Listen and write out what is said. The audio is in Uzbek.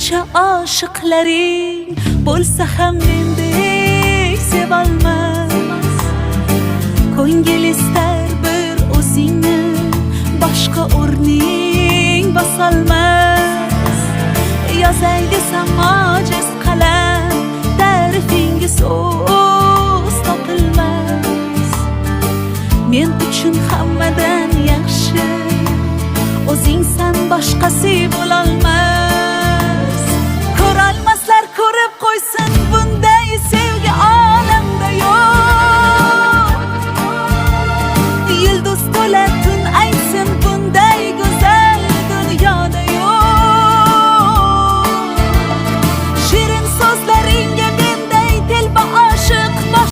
qancha oshiqlaring bo'lsa ham mendek sevolmas. Ko'ngil istar bir o'zingni, boshqa o'rning bosolmas. Yozay desam ojiz qalam, ta'rifingiz